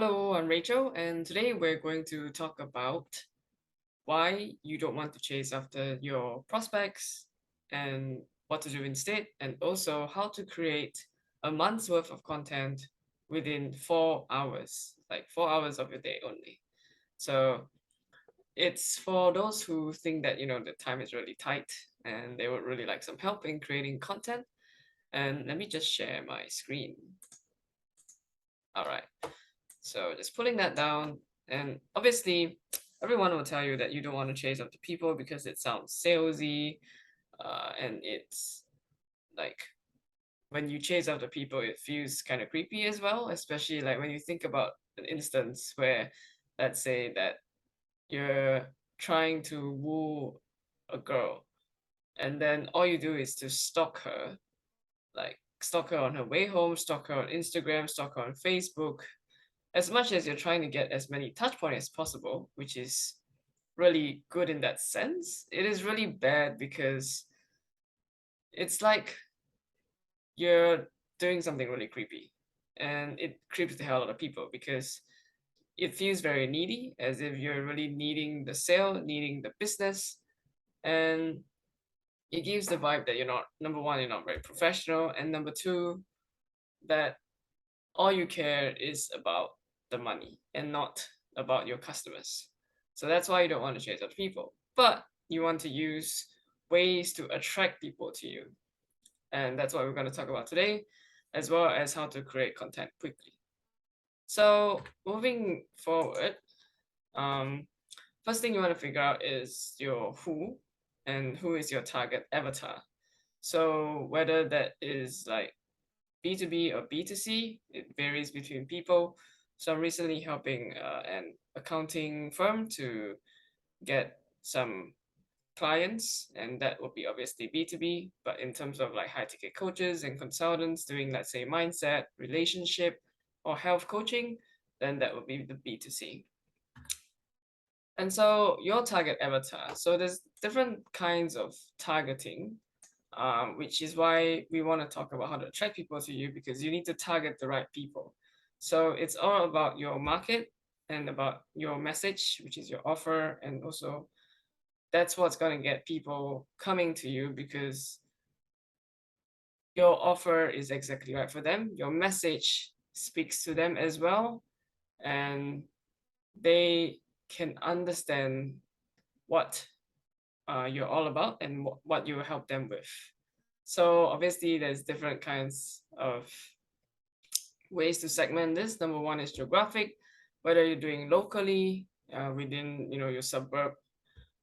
Hello, I'm Rachel, and today we're going to talk about why you don't want to chase after your prospects and what to do instead, and also how to create a month's worth of content within 4 hours, like 4 hours of your day only. So it's for those who think that the time is really tight and they would really like some help in creating content. And let me just share my screen. All right. So just pulling that down, and obviously, everyone will tell you that you don't want to chase after people because it sounds salesy, and it's like when you chase after people, it feels kind of creepy as well. Especially like when you think about an instance where, let's say that you're trying to woo a girl, and then all you do is to stalk her, like stalk her on her way home, stalk her on Instagram, stalk her on Facebook, as much as you're trying to get as many touch points as possible, which is really good in that sense, it is really bad because it's like you're doing something really creepy. And it creeps the hell out of people because it feels very needy, as if you're really needing the sale, needing the business. And it gives the vibe that you're not, number one, you're not very professional. And number two, that all you care is about the money and not about your customers. So that's why you don't want to chase other people. But you want to use ways to attract people to you. And that's what we're going to talk about today, as well as how to create content quickly. So moving forward, um, first thing you want to figure out is your who and who is your target avatar. So whether that is like B2B or B2C, it varies between people. So I'm recently helping an accounting firm to get some clients, and that would be obviously B2B. But in terms of like high ticket coaches and consultants doing, let's say, mindset, relationship, or health coaching, then that would be the B2C. And so your target avatar. So there's different kinds of targeting, which is why we want to talk about how to attract people to you because you need to target the right people. So it's all about your market and about your message, which is your offer. And also, that's what's going to get people coming to you because your offer is exactly right for them. Your message speaks to them as well. And they can understand what you're all about and what you help them with. So obviously there's different kinds of ways to segment this. Number one is geographic, whether you're doing locally within your suburb,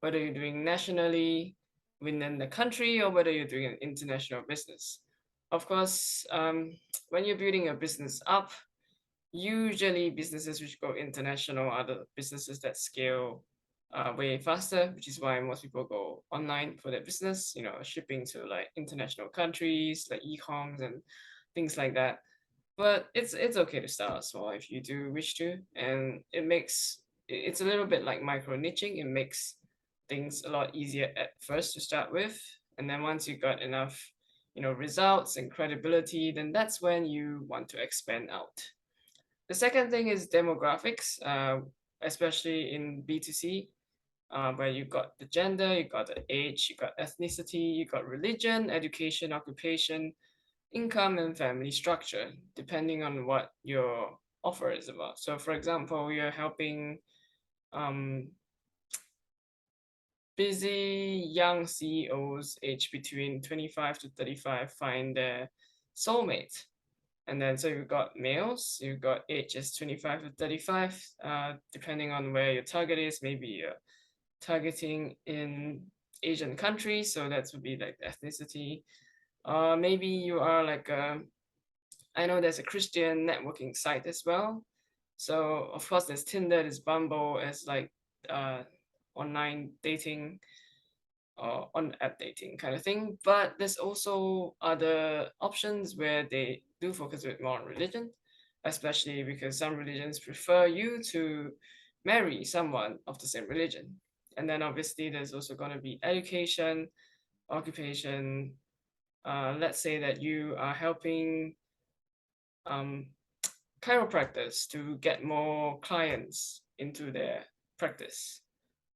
whether you're doing nationally within the country, or whether you're doing an international business. Of course, when you're building a business up, usually businesses which go international are the businesses that scale way faster, which is why most people go online for their business, shipping to like international countries like e-coms and things like that. But it's okay to start small if you do wish to, and it's a little bit like micro niching. It makes things a lot easier at first to start with, and then once you got enough results and credibility, then that's when you want to expand out. The second thing is demographics, especially in B2C, where you got the gender, you got the age, you got ethnicity, you got religion, education, occupation, income, and family structure, depending on what your offer is about. So, for example, we are helping um, busy young CEOs aged between 25 to 35 find their soulmate. And then so you've got males, you've got ages 25 to 35, depending on where your target is. Maybe you're targeting in Asian countries, so that would be like ethnicity. Maybe you are like I know there's a Christian networking site as well. So of course there's Tinder, there's Bumble as like uh, online dating or on app dating kind of thing. But there's also other options where they do focus a bit more on religion, especially because some religions prefer you to marry someone of the same religion. And then obviously there's also going to be education, occupation. Let's say that you are helping um, chiropractors to get more clients into their practice.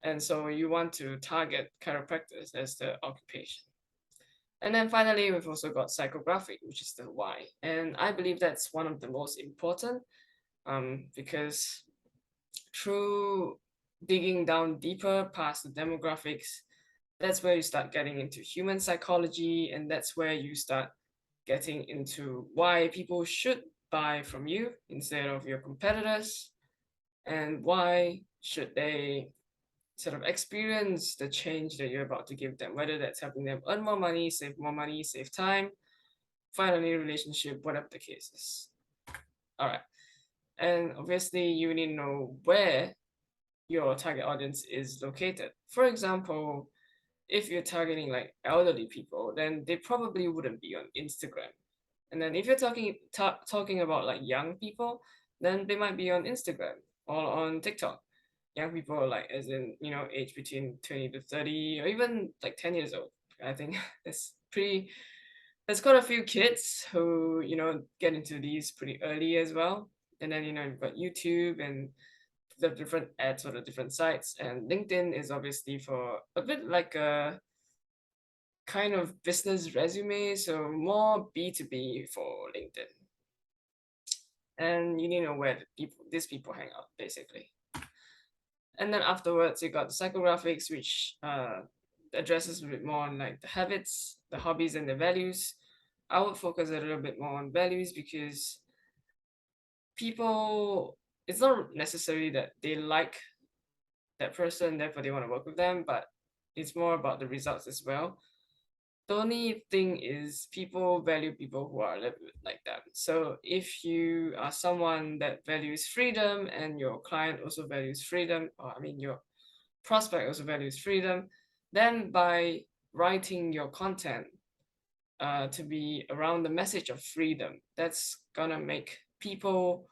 And so you want to target chiropractors as the occupation. And then finally, we've also got psychographic, which is the why. And I believe that's one of the most important, because through digging down deeper past the demographics, that's where you start getting into human psychology, and that's where you start getting into why people should buy from you instead of your competitors, and why should they sort of experience the change that you're about to give them, whether that's helping them earn more money, save time, find a new relationship, whatever the case is. All right. And obviously, you need to know where your target audience is located. For example, if you're targeting like elderly people, then they probably wouldn't be on Instagram. And then if you're talking about like young people, then they might be on Instagram or on TikTok. Young people like as in, age between 20 to 30 or even like 10 years old. I think it's pretty there's quite a few kids who, get into these pretty early as well. And then, you've got YouTube and the different ads for the different sites. And LinkedIn is obviously for a bit like a kind of business resume, so more B2B for LinkedIn. And you need to know where these people hang out, basically. And then afterwards, you got the psychographics, which addresses a bit more on like the habits, the hobbies, and the values. I would focus a little bit more on values because people, it's not necessarily that they like that person, therefore they want to work with them, but it's more about the results as well. The only thing is people value people who are a little bit like them. So if you are someone that values freedom and your client also values freedom, or I mean your prospect also values freedom, then by writing your content to be around the message of freedom, that's gonna make people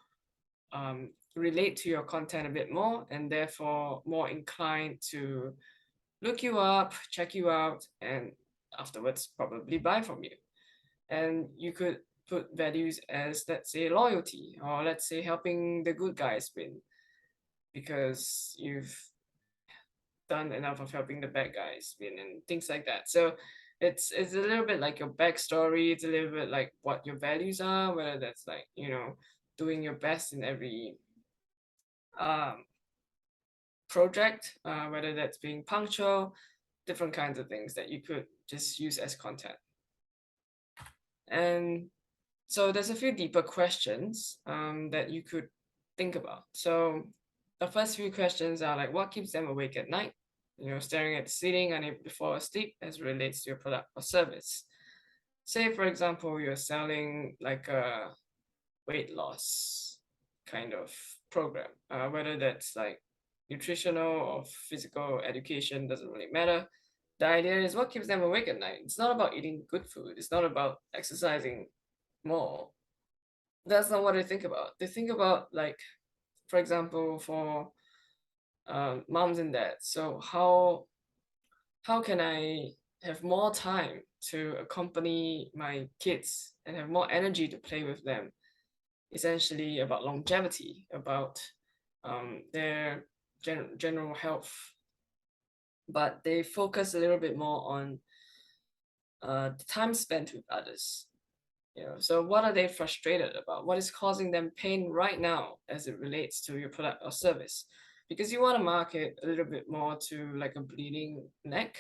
relate to your content a bit more and therefore more inclined to look you up, check you out, and afterwards probably buy from you. And you could put values as, let's say, loyalty, or let's say helping the good guys win because you've done enough of helping the bad guys win and things like that. So it's a little bit like your backstory. It's a little bit like what your values are, whether that's like, doing your best in every um, project, whether that's being punctual, different kinds of things that you could just use as content. And so there's a few deeper questions that you could think about. So the first few questions are like, what keeps them awake at night? Staring at the ceiling unable to fall asleep as it relates to your product or service. Say, for example, you're selling like a weight loss kind of program, whether that's like nutritional or physical education, doesn't really matter. The idea is what keeps them awake at night. It's not about eating good food. It's not about exercising more. That's not what they think about. They think about like, for example, for moms and dads. So how can I have more time to accompany my kids and have more energy to play with them? Essentially about longevity, about their general health, but they focus a little bit more on the time spent with others. So what are they frustrated about? What is causing them pain right now as it relates to your product or service? Because you want to market a little bit more to like a bleeding neck.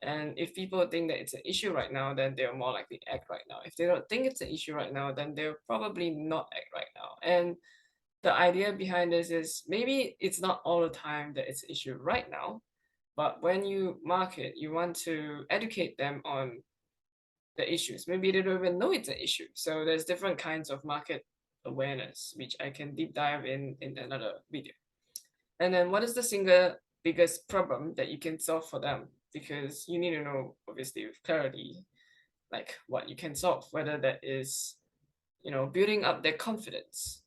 And if people think that it's an issue right now, then they're more likely to act right now. If they don't think it's an issue right now, then they'll probably not act right now. And the idea behind this is maybe it's not all the time that it's an issue right now, but when you market, you want to educate them on the issues. Maybe they don't even know it's an issue. So there's different kinds of market awareness, which I can deep dive in another video. And then what is the single biggest problem that you can solve for them? Because you need to know, obviously, with clarity, like what you can solve, whether that is, building up their confidence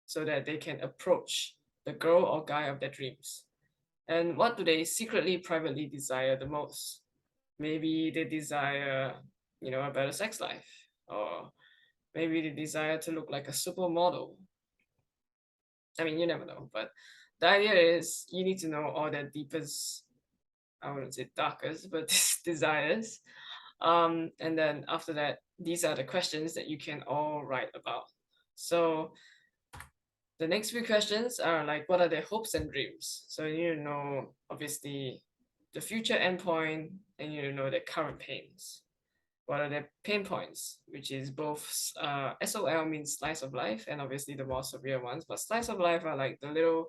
so that they can approach the girl or guy of their dreams. And what do they secretly, privately desire the most? Maybe they desire, a better sex life, or maybe they desire to look like a supermodel, I mean, you never know, but the idea is you need to know all their deepest, I wouldn't say darkest, but desires. And then after that, these are the questions that you can all write about. So the next few questions are like, what are their hopes and dreams? So you need to know, obviously, the future endpoint, and you need to know their current pains. What are their pain points, which is both SOL means slice of life, and obviously the more severe ones. But slice of life are like the little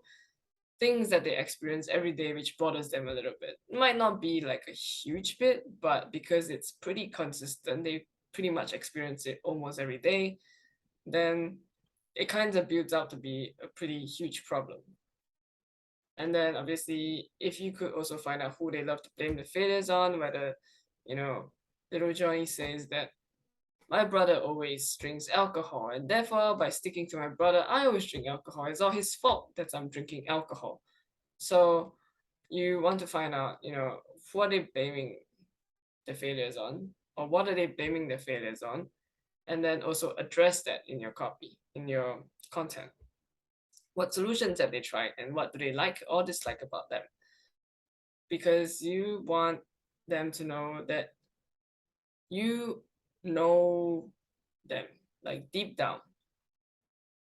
things that they experience every day, which bothers them a little bit. It might not be like a huge bit, but because it's pretty consistent, they pretty much experience it almost every day, then it kind of builds out to be a pretty huge problem. And then obviously, if you could also find out who they love to blame the failures on, whether, you know, little Johnny says that my brother always drinks alcohol, and therefore, by sticking to my brother, I always drink alcohol. It's all his fault that I'm drinking alcohol. So you want to find out, what are they blaming the failures on, or what are they blaming the failures on, and then also address that in your copy, in your content. What solutions have they tried, and what do they like or dislike about them? Because you want them to know that you know them, like deep down.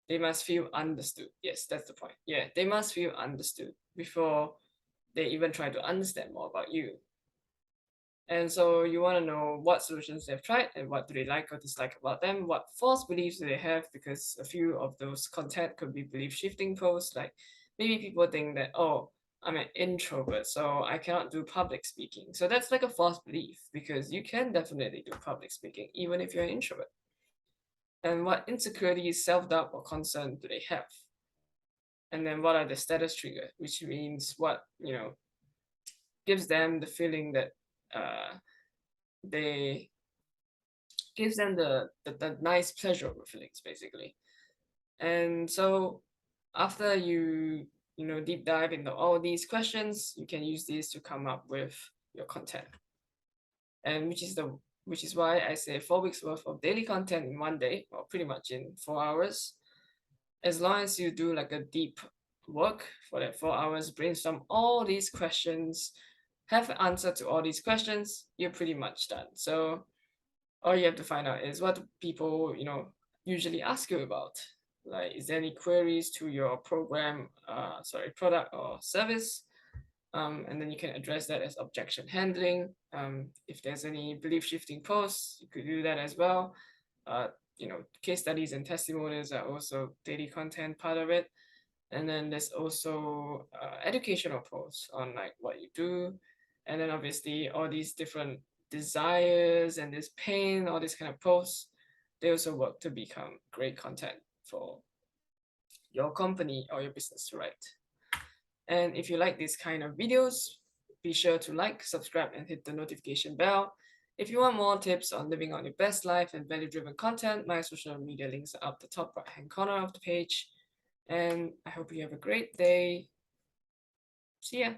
They must feel understood. Yes, that's the point. Yeah, they must feel understood before they even try to understand more about you. And so you want to know what solutions they've tried and what do they like or dislike about them, what false beliefs do they have, because a few of those content could be belief shifting posts. Like maybe people think that, oh, I'm an introvert, so I cannot do public speaking. So that's like a false belief, because you can definitely do public speaking even if you're an introvert. And what insecurities, self doubt, or concern do they have? And then what are the status trigger, which means what, gives them the feeling that uh, they gives them the nice pleasurable feelings, basically. And so after you deep dive into all these questions, you can use these to come up with your content. And which is why I say 4 weeks worth of daily content in one day, or pretty much in 4 hours. As long as you do like a deep work for that 4 hours, brainstorm all these questions, have an answer to all these questions, you're pretty much done. So all you have to find out is what do people, usually ask you about. Like, is there any queries to your program, product or service? And then you can address that as objection handling. If there's any belief shifting posts, you could do that as well. Case studies and testimonials are also daily content part of it. And then there's also educational posts on like what you do. And then obviously all these different desires and this pain, all these kind of posts, they also work to become great content for your company or your business to write. And if you like this kind of videos, be sure to like, subscribe, and hit the notification bell. If you want more tips on living on your best life and value-driven content, my social media links are up the top right-hand corner of the page. And I hope you have a great day. See ya.